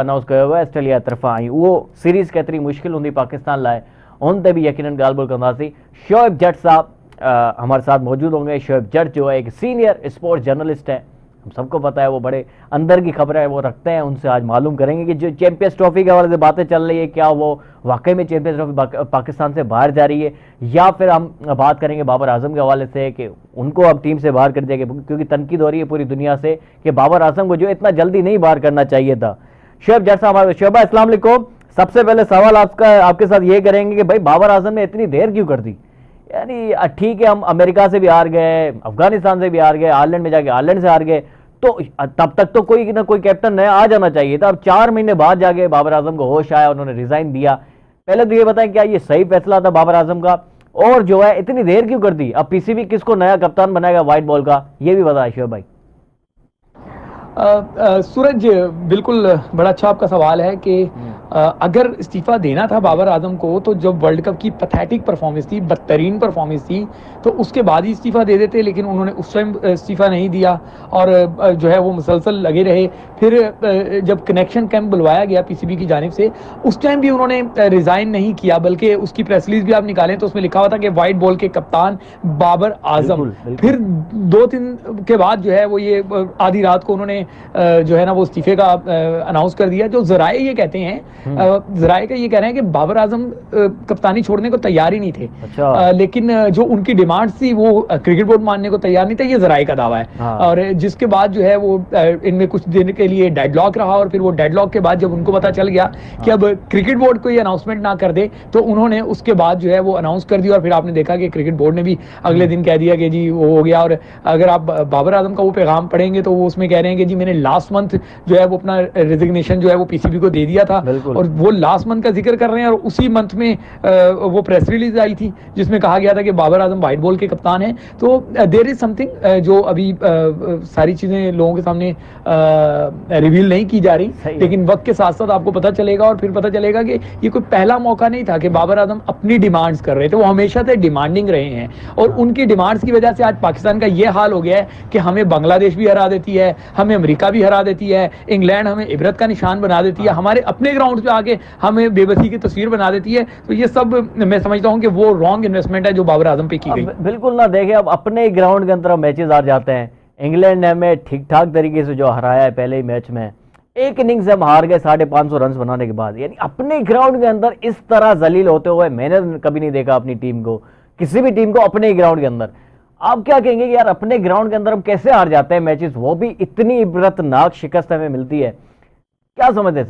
Announce कयो हुआ Australia तरफा आई वो सीरीज़ केतरी मुश्किल होंगी पाकिस्तान लाए उन ते भी यकीनन गाल बोल कंदासीं। शोएब जट साहब हमारे साथ मौजूद होंगे। शोएब जट जो है एक सीनियर स्पोर्ट्स जर्नलिस्ट है, हम सबको पता है वो बड़े अंदर की खबरें वो रखते हैं। उनसे आज मालूम करेंगे कि जो चैंपियंस ट्रॉफी के हवाले से बातें चल रही है क्या वो वाकई में चैंपियंस ट्रॉफी पाकिस्तान से बाहर जा रही है, या फिर हम बात करेंगे बाबर आजम के हवाले से कि उनको अब टीम से बाहर कर दिया गया, क्योंकि तनकीद हो रही है पूरी दुनिया से कि बाबर आजम को जो इतना जल्दी नहीं बाहर करना चाहिए था। शोएब जट साहब, शोएब भाई अस्सलाम वालेकुम। सबसे पहले सवाल आपके साथ ये करेंगे कि भाई बाबर आजम ने इतनी देर क्यों कर दी? यानी ठीक है हम अमेरिका से भी हार गए, अफगानिस्तान से भी हार गए, आयरलैंड में जाके आयरलैंड से हार गए, तो तब तक तो कोई ना कोई कैप्टन नया आ जाना चाहिए था। अब 4 महीने बाद जाके बाबर आजम को होश आया, उन्होंने रिजाइन दिया। पहले तो ये बताएं क्या ये सही फैसला था बाबर आजम का, और जो है इतनी देर क्यों कर दी? अब पीसीबी किसको नया कप्तान बनाएगा व्हाइट बॉल का, ये भी बताया शोएब भाई। सूरज, बिल्कुल बड़ा अच्छा आपका सवाल है कि अगर इस्तीफा देना था बाबर आजम को तो जब वर्ल्ड कप की पैथेटिक परफॉर्मेंस थी, बदतरीन परफॉर्मेंस थी, तो उसके बाद ही इस्तीफा दे देते, लेकिन उन्होंने उस टाइम इस्तीफा नहीं दिया और जो है वो मुसलसल लगे रहे। फिर जब कनेक्शन कैंप बुलवाया गया पीसीबी की जानिब से, उस टाइम भी उन्होंने रिजाइन नहीं किया, बल्कि उसकी प्रेस रिलीज भी आप निकालें तो उसमें लिखा हुआ था कि व्हाइट बॉल के कप्तान बाबर आजम। फिर 2 दिन के बाद जो है वो ये आधी रात को उन्होंने जो है ना वो इस्तीफे का अनाउंस कर दिया। जो जराए ये कहते हैं, जराए का ये कह रहे हैं कि बाबर आजम कप्तानी छोड़ने को तैयार ही नहीं थे। अच्छा। लेकिन जो उनकी डिमांड थी वो क्रिकेट बोर्ड मानने को तैयार नहीं था, ये जराए का दावा है। हाँ। और जिसके बाद जो है वो इनमें कुछ दिन के लिए डेडलॉक रहा, और फिर वो डेडलॉक के बाद जब उनको पता चल गया कि अब क्रिकेट बोर्ड को ये अनाउंसमेंट ना कर दे, तो उन्होंने उसके बाद जो है वो अनाउंस कर दिया। और फिर आपने देखा कि क्रिकेट बोर्ड ने भी अगले दिन कह दिया कि जी वो हो गया। और अगर आप बाबर आजम का वो पैगाम पढ़ेंगे तो वो उसमें कह रहे हैं कि जी मैंने लास्ट मंथ जो है वो अपना रेजिग्नेशन जो है वो पीसीबी को दे दिया था, और वो लास्ट मंथ का जिक्र कर रहे हैं। और उसी मंथ में वो प्रेस रिलीज आई थी जिसमें कहा गया था कि बाबर आजम व्हाइट बॉल के कप्तान हैं। तो देयर इज समथिंग जो अभी सारी चीजें लोगों के सामने रिवील नहीं की जा रही, लेकिन वक्त के साथ साथ आपको पता चलेगा, और फिर पता चलेगा कि ये कोई पहला मौका नहीं था कि बाबर आजम अपनी डिमांड्स कर रहे थे। वो हमेशा से डिमांडिंग रहे हैं, और उनकी डिमांड्स की वजह से आज पाकिस्तान का ये हाल हो गया है कि हमें बांग्लादेश भी हरा देती है, हमें अमेरिका भी हरा देती है, इंग्लैंड हमें इबरत का निशान बना देती है, हमारे अपने ग्राउंड पे आके हमें बेबसी की तस्वीर बना देती है। तो ये सब मैं समझता हूं कि वो रॉन्ग इन्वेस्टमेंट है जो बाबर आजम पे की गई। बिल्कुल ना, देखे अब अपने ग्राउंड के अंदर मैचेस हार जाते हैं। इंग्लैंड ने हमें ठीक ठाक तरीके से जो हराया है पहले ही मैच में, एक इनिंग्स हम हार गए 550 रन बनाने के बाद। यानी अपने ग्राउंड के अंदर इस तरह जलील होते हुए मैंने कभी नहीं देखा अपनी टीम को, किसी भी टीम को अपने ग्राउंड के अंदर। आप क्या कहेंगे कि यार अपने ग्राउंड के अंदर हम कैसे हार जाते हैं मैचेस, वो भी इतनी इबरतनाक शिकस्त हमें मिलती है, क्या समझते हैं सर?